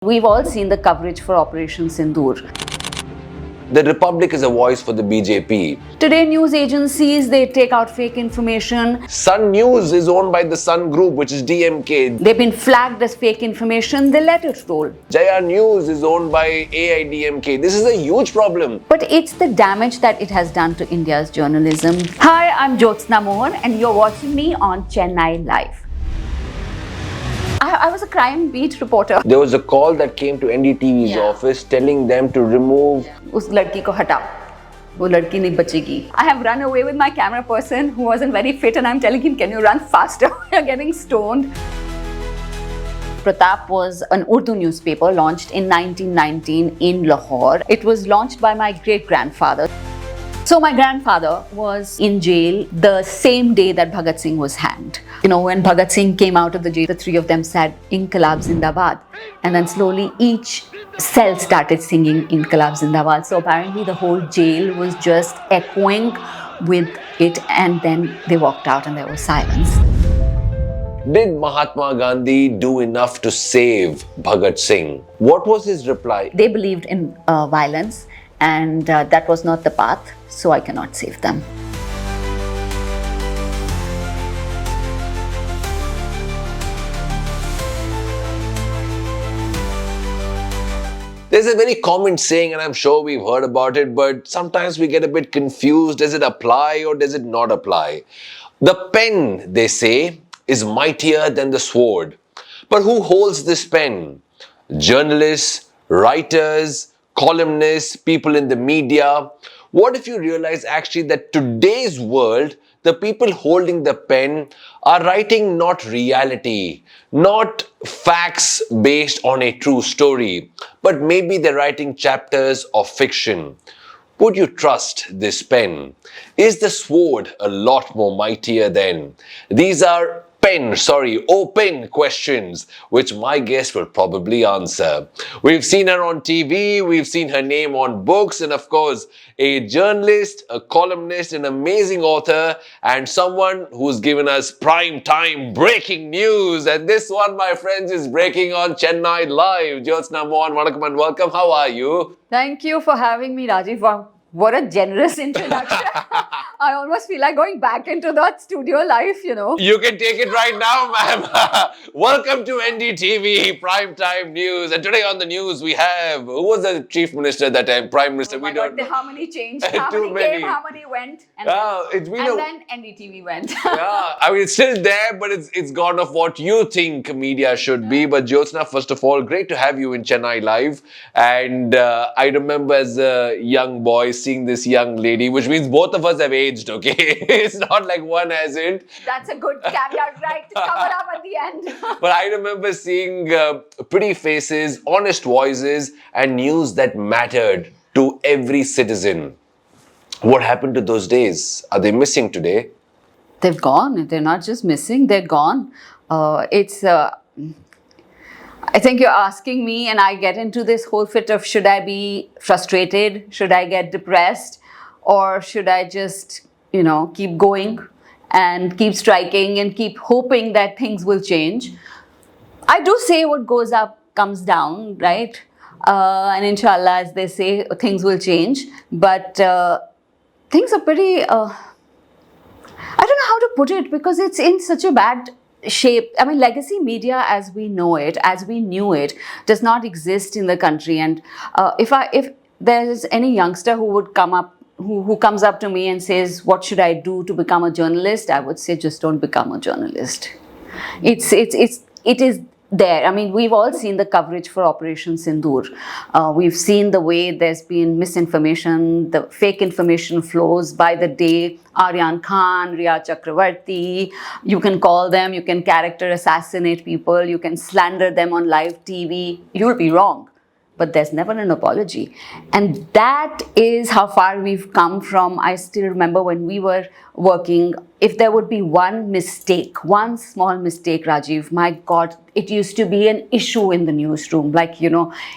We've all seen the coverage for Operation Sindoor. The Republic is a voice for the BJP. Today, news agencies, they take out fake information. Sun News is owned by the Sun Group, which is DMK. They've been flagged as fake information. They let it roll. Jaya News is owned by AIDMK. This is a huge problem. But it's the damage that it has done to India's journalism. Hi, I'm Jyotsna Mohan, and you're watching me on Chennai Live. I was a crime beat reporter. There was a call that came to NDTV's office telling them to remove उस लड़की को हटाओ, वो लड़की नहीं बचेगी. I have run away with my camera person who wasn't very fit, and I'm telling him, can you run faster? You're getting stoned. Pratap was an Urdu newspaper launched in 1919 in Lahore. It was launched by my great-grandfather. So my grandfather was in jail the same day that Bhagat Singh was hanged. You know, when Bhagat Singh came out of the jail, the three of them said, Inqilab Zindabad. And then slowly each cell started singing Inqilab Zindabad. So apparently the whole jail was just echoing with it, and then they walked out and there was silence. Did Mahatma Gandhi do enough to save Bhagat Singh? What was his reply? They believed in violence, and that was not the path, so I cannot save them. There's a very common saying, and I'm sure we've heard about it, but sometimes we get a bit confused. Does it apply or does it not apply? The pen, they say, is mightier than the sword. But who holds this pen? Journalists, writers, columnists, people in the media. What if you realize actually that today's world, the people holding the pen are writing not reality, not facts based on a true story, but maybe they're writing chapters of fiction. Would you trust this pen? Is the sword a lot more mightier then? These are open questions, which my guest will probably answer. We've seen her on TV, we've seen her name on books, and of course, a journalist, a columnist, an amazing author, and someone who's given us prime time breaking news. And this one, my friends, is breaking on Chennai Live. Jyotsna Mohan, vanakkam and welcome. How are you? Thank you for having me, Rajiv. Wow, what a generous introduction. I almost feel like going back into that studio life, you know. You can take it right now, ma'am. Welcome to NDTV Primetime News. And today on the news we have, who was the chief minister at that time? Prime Minister, we don't know. How many changed? How Too many many. came? How many went? And, then NDTV went. Yeah, I mean, it's still there, but it's gone off what you think media should be. But Jyotsna, first of all, great to have you in Chennai Live. And I remember as a young boy seeing this young lady, which means both of us have aged. Okay, it's not like one hasn't. That's a good caveat, right? To cover up at the end. But I remember seeing pretty faces, honest voices, and news that mattered to every citizen. What happened to those days? Are they missing today? They've gone. They're not just missing, they're gone. I think you're asking me, and I get into this whole fit of, should I be frustrated? Should I get depressed? Or should I just, keep going and keep striking and keep hoping that things will change? I do say what goes up comes down, right? And inshallah, as they say, things will change. But things are pretty, I don't know how to put it, because it's in such a bad shape. I mean, legacy media as we know it, as we knew it, does not exist in the country. And if there's any youngster who would come up, who comes up to me and says, what should I do to become a journalist? I would say, just don't become a journalist. It is there. I mean, we've all seen the coverage for Operation Sindoor. We've seen the way there's been misinformation, the fake information flows by the day. Aryan Khan, Riya Chakravarti, you can call them, you can character assassinate people, you can slander them on live TV. You'll be wrong. But there's never an apology. And that is how far we've come from. I still remember when we were working, if there would be one mistake, one small mistake, Rajiv, my God, it used to be an issue in the newsroom. Like,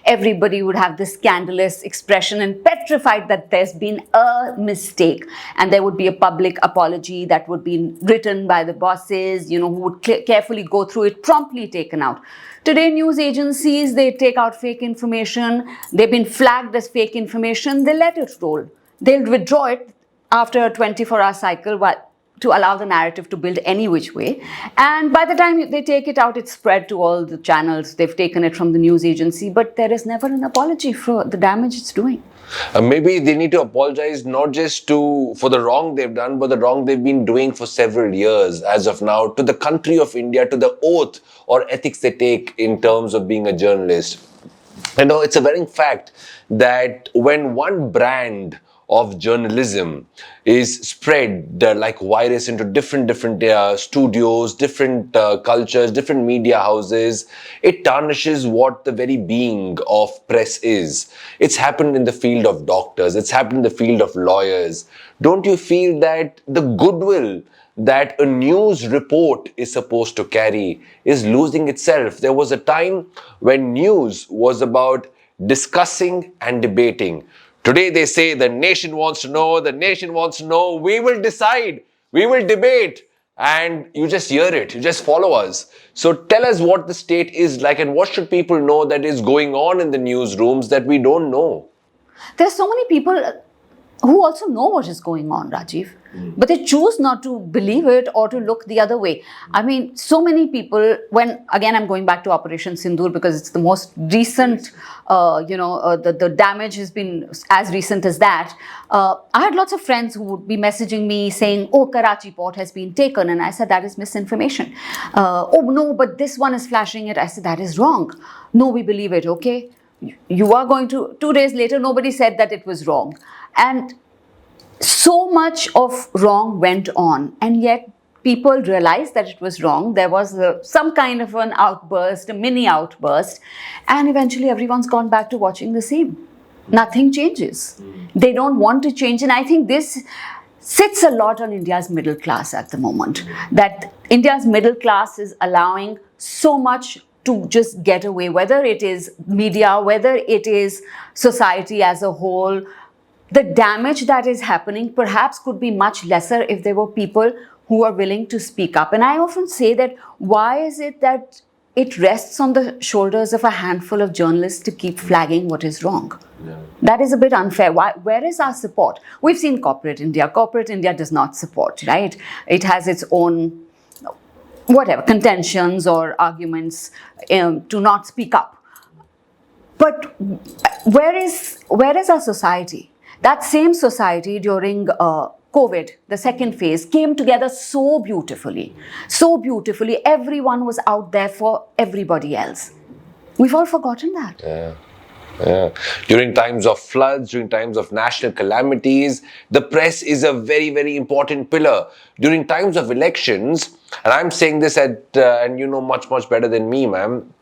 everybody would have this scandalous expression and petrified that there's been a mistake. And there would be a public apology that would be written by the bosses, who would carefully go through it, promptly taken out. Today, news agencies, they take out fake information. They've been flagged as fake information. They let it roll. They'll withdraw it after a 24-hour cycle to allow the narrative to build any which way. And by the time they take it out, it's spread to all the channels. They've taken it from the news agency, but there is never an apology for the damage it's doing. Maybe they need to apologize not just for the wrong they've done, but the wrong they've been doing for several years as of now, to the country of India, to the oath or ethics they take in terms of being a journalist. It's a very fact that when one brand of journalism is spread like virus into different studios, different cultures, different media houses, it tarnishes what the very being of press is. It's happened in the field of doctors, it's happened in the field of lawyers. Don't you feel that the goodwill that a news report is supposed to carry is losing itself? There was a time when news was about discussing and debating. Today they say the nation wants to know, we will decide, we will debate, and you just hear it, you just follow us. So tell us what the state is like and what should people know that is going on in the newsrooms that we don't know? There's so many people who also know what is going on, Rajiv. But they choose not to believe it or to look the other way. I mean, so many people, again, I'm going back to Operation Sindoor because it's the most recent, the damage has been as recent as that. I had lots of friends who would be messaging me saying, oh, Karachi port has been taken. And I said, that is misinformation. Oh, no, but this one is flashing it. I said, that is wrong. No, we believe it, okay? You are going to, 2 days later, nobody said that it was wrong. And so much of wrong went on, and yet people realized that it was wrong. There was some kind of an outburst, a mini outburst, and eventually everyone's gone back to watching the same. Nothing changes. They don't want to change, and I think this sits a lot on India's middle class at the moment. That India's middle class is allowing so much to just get away, whether it is media, whether it is society as a whole. The damage that is happening perhaps could be much lesser if there were people who are willing to speak up. And I often say that why is it that it rests on the shoulders of a handful of journalists to keep flagging what is wrong? Yeah. That is a bit unfair. Where is our support? We've seen corporate India. Corporate India does not support, right? It has its own, contentions or arguments to not speak up. But where is our society? That same society during COVID, the second phase, came together so beautifully. So beautifully. Everyone was out there for everybody else. We've all forgotten that. Yeah. During times of floods, during times of national calamities, the press is a very, very important pillar. During times of elections, and I'm saying this and you know much, much better than me, ma'am,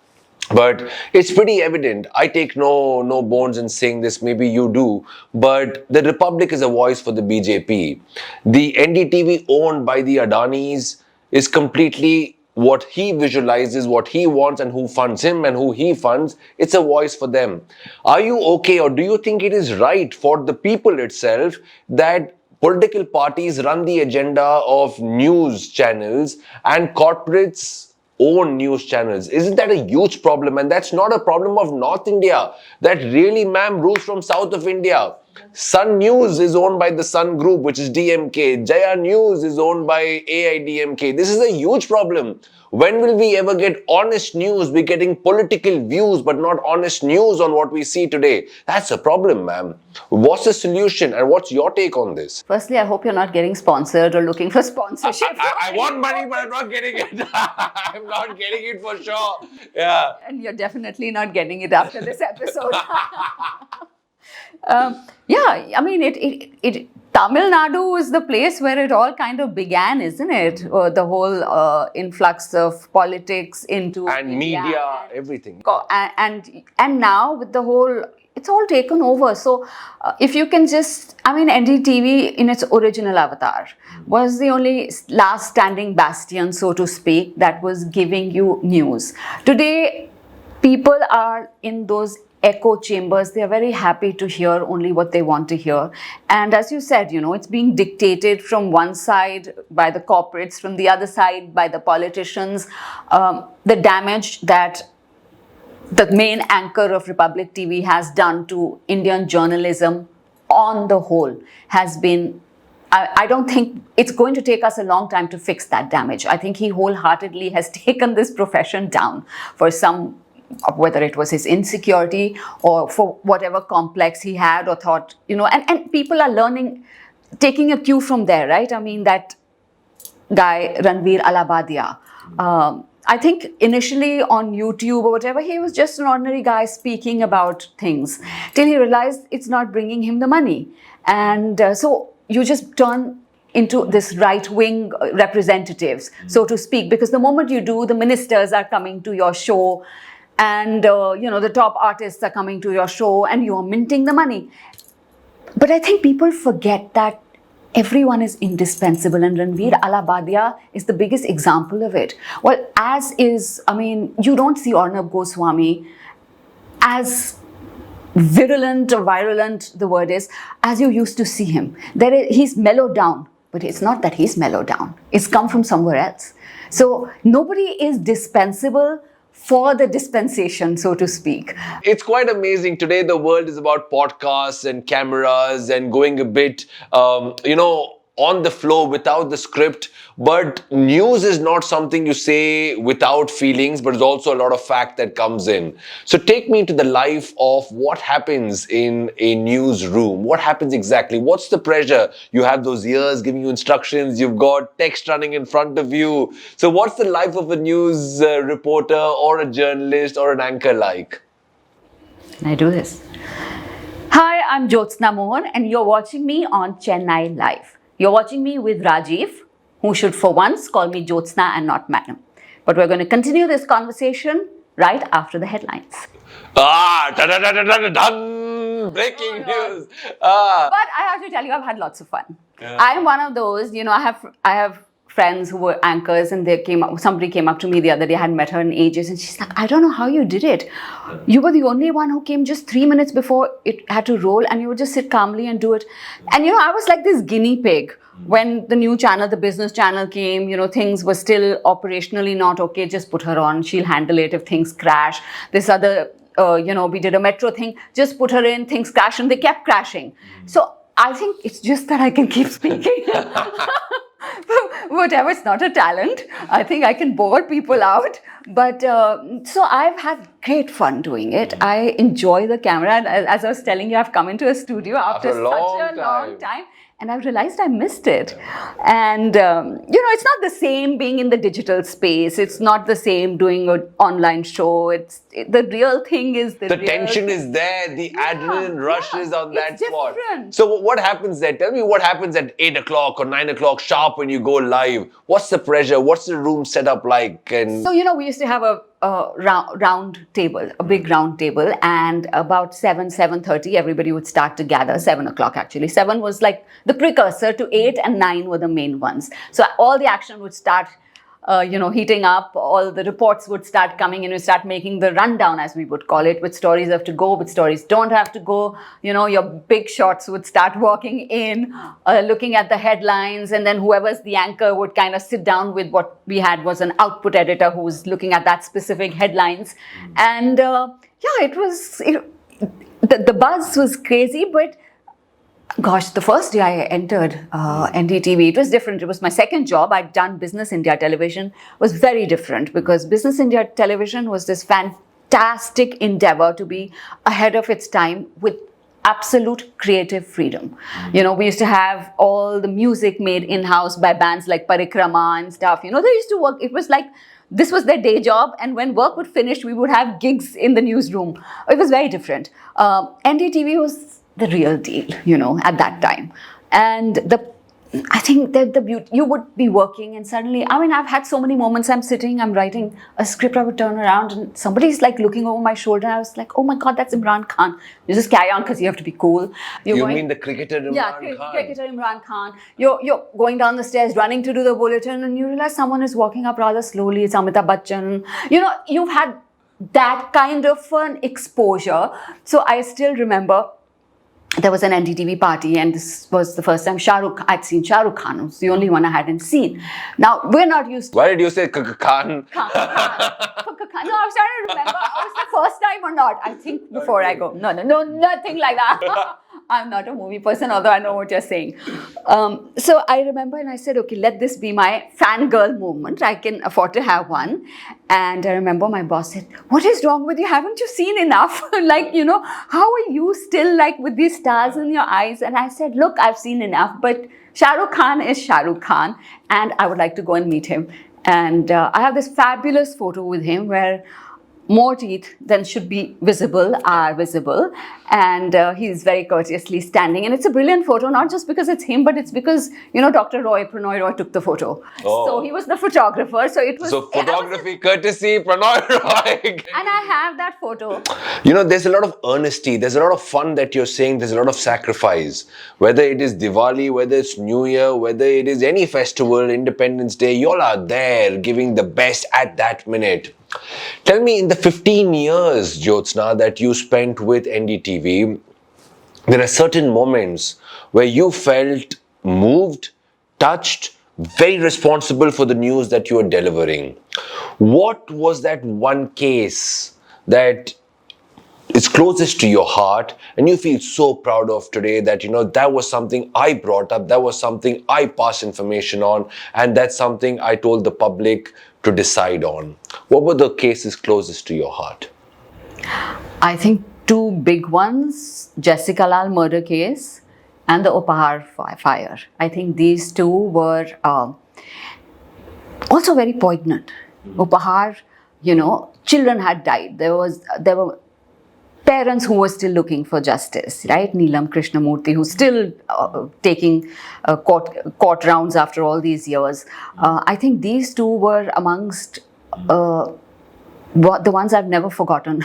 but it's pretty evident. I take no bones in saying this, maybe you do, but the Republic is a voice for the BJP. The NDTV owned by the Adanis is completely what he visualizes, what he wants, and who funds him and who he funds. It's a voice for them. Are you okay, or do you think it is right for the people itself that political parties run the agenda of news channels and corporates own news channels? Isn't that a huge problem? And that's not a problem of North India. That really, ma'am, rules from South of India. Sun News is owned by the Sun Group, which is DMK. Jaya News is owned by AIDMK. This is a huge problem. When will we ever get honest news? We're getting political views, but not honest news on what we see today. That's a problem, ma'am. What's the solution and what's your take on this? Firstly, I hope you're not getting sponsored or looking for sponsorship. I want money, but I'm not getting it. I'm not getting it for sure. Yeah. And you're definitely not getting it after this episode. Yeah, I mean, Tamil Nadu is the place where it all kind of began, isn't it? The whole influx of politics into And India media, and everything. and now with the whole, it's all taken over. So if you can just, I mean, NDTV in its original avatar was the only last standing bastion, so to speak, that was giving you news. Today, people are in those echo chambers. They are very happy to hear only what they want to hear. And as you said, it's being dictated from one side by the corporates, from the other side by the politicians. The damage that the main anchor of Republic TV has done to Indian journalism on the whole has been, I don't think it's going to take us a long time to fix that damage. I think he wholeheartedly has taken this profession down for some, whether it was his insecurity or for whatever complex he had or thought, and people are learning, taking a cue from there, right? I mean, that guy, Ranveer Alabadia, I think initially on YouTube or whatever, he was just an ordinary guy speaking about things till he realized it's not bringing him the money. And so you just turn into this right-wing representatives, so to speak, because the moment you do, the ministers are coming to your show and, the top artists are coming to your show and you're minting the money. But I think people forget that everyone is indispensable, and Ranveer Alabadia is the biggest example of it. Well, you don't see Arnab Goswami as virulent or virulent, the word is, as you used to see him. He's mellowed down, but it's not that he's mellowed down. It's come from somewhere else. So nobody is dispensable for the dispensation, so to speak. It's quite amazing. Today, the world is about podcasts and cameras and going a bit, on the flow without the script. But news is not something you say without feelings, but it's also a lot of fact that comes in. So take me into the life of what happens in a newsroom. What happens exactly? What's the pressure? You have those ears giving you instructions. You've got text running in front of you. So what's the life of a news reporter or a journalist or an anchor like? Can I do this? Hi, I'm Jyotsna Mohan, and you're watching me on Chennai Live. You're watching me with Rajiv, who should for once call me Jyotsna and not Madam. But we're going to continue this conversation right after the headlines. Breaking news. But I have to tell you, I've had lots of fun. Yeah. I'm one of those, I have friends who were anchors, and somebody came up to me the other day, I hadn't met her in ages, and she's like, I don't know how you did it. You were the only one who came just 3 minutes before it had to roll, and you would just sit calmly and do it. And I was like this guinea pig. When the new channel, the business channel came, things were still operationally not okay, just put her on, she'll handle it if things crash. This other, we did a metro thing, just put her in, things crash, and they kept crashing. So I think it's just that I can keep speaking. Whatever, it's not a talent. I think I can bore people out. But so I've had great fun doing it. I enjoy the camera. And as I was telling you, I've come into a studio after such a long time. And I've realized I missed it. And, it's not the same being in the digital space. It's not the same doing an online show. The real thing is the tension is there. The adrenaline rush is on that spot. Different. So what happens there? Tell me what happens at 8 o'clock or 9 o'clock sharp when you go live. What's the pressure? What's the room set up like? And so, we used to have a round table, a big round table, and about 7:30, everybody would start to gather. 7 o'clock actually. 7 was like the precursor to 8, and 9 were the main ones. So all the action would start, heating up. All the reports would start coming in. We start making the rundown, as we would call it, which stories have to go, which stories don't have to go. Your big shots would start walking in, looking at the headlines, and then whoever's the anchor would kind of sit down with what we had was an output editor who was looking at that specific headlines. And the buzz was crazy, but gosh, the first day I entered NDTV, it was different. It was my second job. I'd done Business India Television. It was very different because Business India Television was this fantastic endeavor to be ahead of its time with absolute creative freedom. We used to have all the music made in-house by bands like Parikrama and stuff. They used to work. It was like this was their day job, and when work would finish, we would have gigs in the newsroom. It was very different. NDTV was the real deal, at that time. And I think that the beauty, you would be working and suddenly, I've had so many moments, I'm writing a script, I would turn around and somebody's like looking over my shoulder. I was like, oh my God, that's Imran Khan. You just carry on because you have to be cool. You mean the cricketer Imran Khan? Cricketer Imran Khan. You're going down the stairs, running to do the bulletin, and you realize someone is walking up rather slowly. It's Amitabh Bachchan. You've had that kind of an exposure. So I still remember there was an NDTV party, and this was the first time I'd seen Shah Rukh Khan. It was the only one I hadn't seen. Now, we're not used to... Why did you say Khan? Khan. No, I was trying to remember. Was the first time or not? I think before I go. No, nothing like that. I'm not a movie person, although I know what you're saying. So I remember, and I said, okay, let this be my fangirl moment. I can afford to have one. And I remember my boss said, what is wrong with you? Haven't you seen enough? How are you still with these stars in your eyes? And I said, look, I've seen enough, but Shah Rukh Khan is Shah Rukh Khan, and I would like to go and meet him. And I have this fabulous photo with him where more teeth than should be visible are visible, and he's very courteously standing, and it's a brilliant photo, not just because it's him, but it's because Dr. Prannoy Roy took the photo. So he was the photographer. So it was photography courtesy Prannoy Roy. And I have that photo. There's a lot of earnesty, there's a lot of fun that you're saying, there's a lot of sacrifice, whether it is Diwali, whether it's New Year, whether it is any festival, Independence Day, you all are there giving the best at that minute. Tell me, in the 15 years, Jyotsna, that you spent with NDTV, there are certain moments where you felt moved, touched, very responsible for the news that you were delivering. What was that one case that is closest to your heart and you feel so proud of today that, that was something I brought up, that was something I passed information on, and that's something I told the public to decide on? What were the cases closest to your heart? I think two big ones, Jessica Lal murder case and the Upahar fire. I think these two were also very poignant. Upahar, children had died. There were parents who were still looking for justice, right? Neelam Krishnamurthy, who's still taking court rounds after all these years. I think these two were amongst the ones I've never forgotten.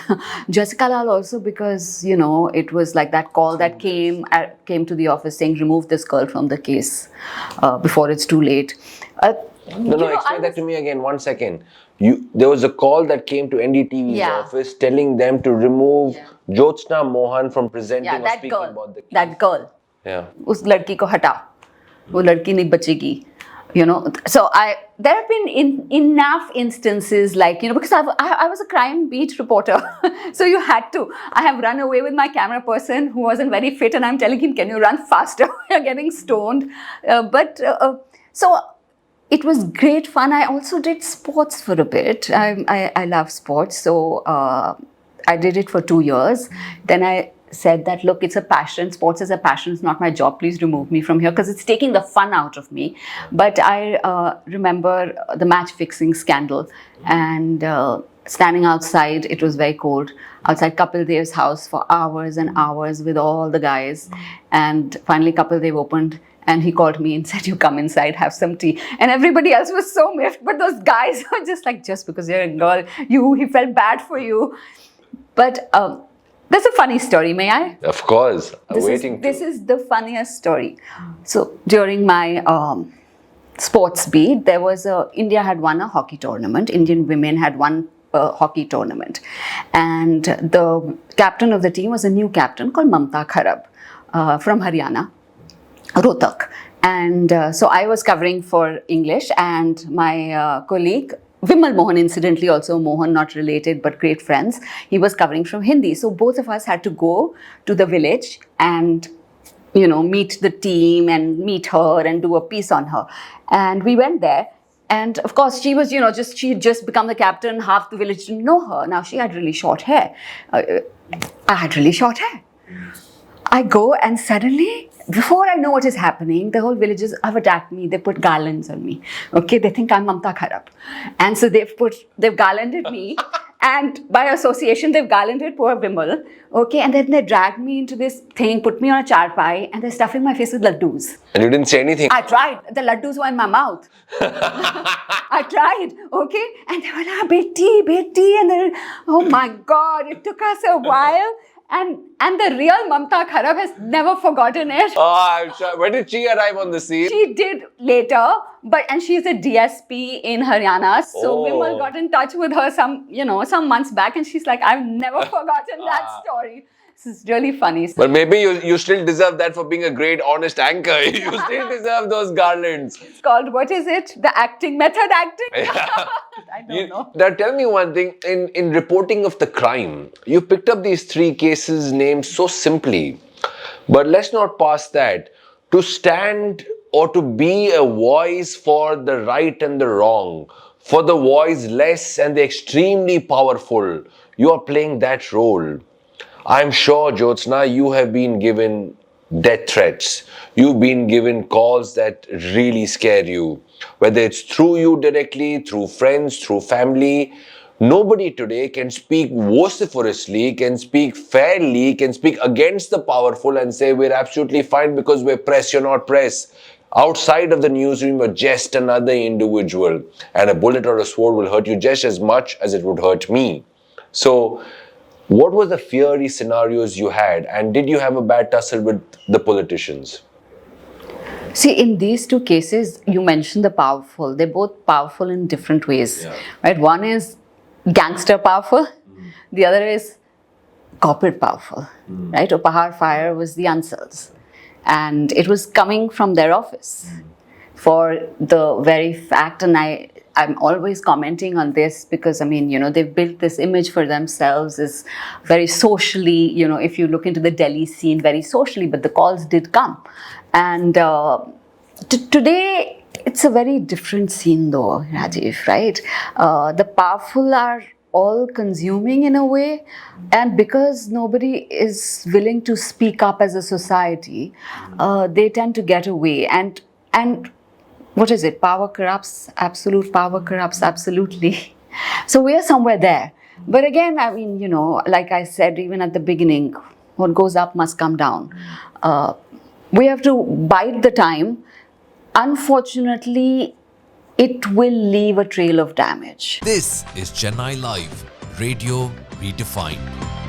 Jessica Lal also because, it was like that call that came to the office saying, remove this girl from the case before it's too late. Explain that to me again, 1 second. There was a call that came to NDTV's office telling them to remove Jyotsna Mohan from presenting or speaking about the case. That girl. Yeah. Us ladki ko hata. Wo ladki nahi bachegi. So there have been enough instances because I was a crime beat reporter. So you had to. I have run away with my camera person who wasn't very fit, and I'm telling him, can you run faster? You're getting stoned. So it was great fun. I also did sports for a bit. I love sports. So I did it for 2 years. Then I said that, look, it's a passion. Sports is a passion. It's not my job. Please remove me from here because it's taking the fun out of me. But I remember the match fixing scandal and standing outside. It was very cold. Outside Kapil Dev's house for hours and hours with all the guys. And finally Kapil Dev opened. And he called me and said, you come inside, have some tea. And everybody else was so miffed. But those guys were just because you're a girl, he felt bad for you. But that's a funny story, may I? Of course. This is the funniest story. So during my sports beat, India had won a hockey tournament. Indian women had won a hockey tournament. And the captain of the team was a new captain called Mamta Kharab from Haryana. Rohtak. And so I was covering for English, and my colleague, Vimal Mohan, incidentally also Mohan, not related but great friends, he was covering from Hindi. So both of us had to go to the village and, meet the team and meet her and do a piece on her. And we went there. And of course, she was, she had just become the captain. Half the village didn't know her. Now she had really short hair. I had really short hair. I go and suddenly before I know what is happening, the whole villagers have attacked me. They put garlands on me. Okay, they think I'm Mamta Kharab. And so they've garlanded me. And by association, they've garlanded poor Bimal. Okay, and then they dragged me into this thing, put me on a charpai, and they're stuffing my face with laddus. And you didn't say anything? I tried. The laddus were in my mouth. I tried, okay? And they were like, Beti. And then, oh my God, it took us a while. And the real Mamta Kharab has never forgotten it. Oh, I'm sure. When did she arrive on the scene? She did later, and she's a DSP in Haryana. So Vimal got in touch with her some months back, and she's like, I've never forgotten that story. This is really funny. But maybe you still deserve that for being a great, honest anchor. You still deserve those garlands. It's called, what is it? The acting, method acting? I don't know. Now tell me one thing. In reporting of the crime, you picked up these 3 cases named so simply. But let's not pass that. To stand or to be a voice for the right and the wrong, for the voiceless and the extremely powerful, you are playing that role. I'm sure, Jyotsna, you have been given death threats. You've been given calls that really scare you. Whether it's through you directly, through friends, through family, nobody today can speak vociferously, can speak fairly, can speak against the powerful and say we're absolutely fine because we're press, you're not press. Outside of the newsroom, you're just another individual. And a bullet or a sword will hurt you just as much as it would hurt me. So, what were the fiery scenarios you had, and did you have a bad tussle with the politicians? See, in these 2 cases, you mentioned the powerful. They're both powerful in different ways, right? One is gangster powerful. The other is corporate powerful, right? Upahar Fire was the Ansals, and it was coming from their office for the very fact, and I'm always commenting on this because, they've built this image for themselves as very socially, if you look into the Delhi scene, very socially, but the calls did come. And today, it's a very different scene though, Rajiv, right? The powerful are all consuming in a way, and because nobody is willing to speak up as a society, they tend to get away. And what is it? Power corrupts, absolute power corrupts absolutely. So we are somewhere there. But again, like I said, even at the beginning, what goes up must come down. We have to bide the time. Unfortunately, it will leave a trail of damage. This is Chennai Live, Radio Redefined.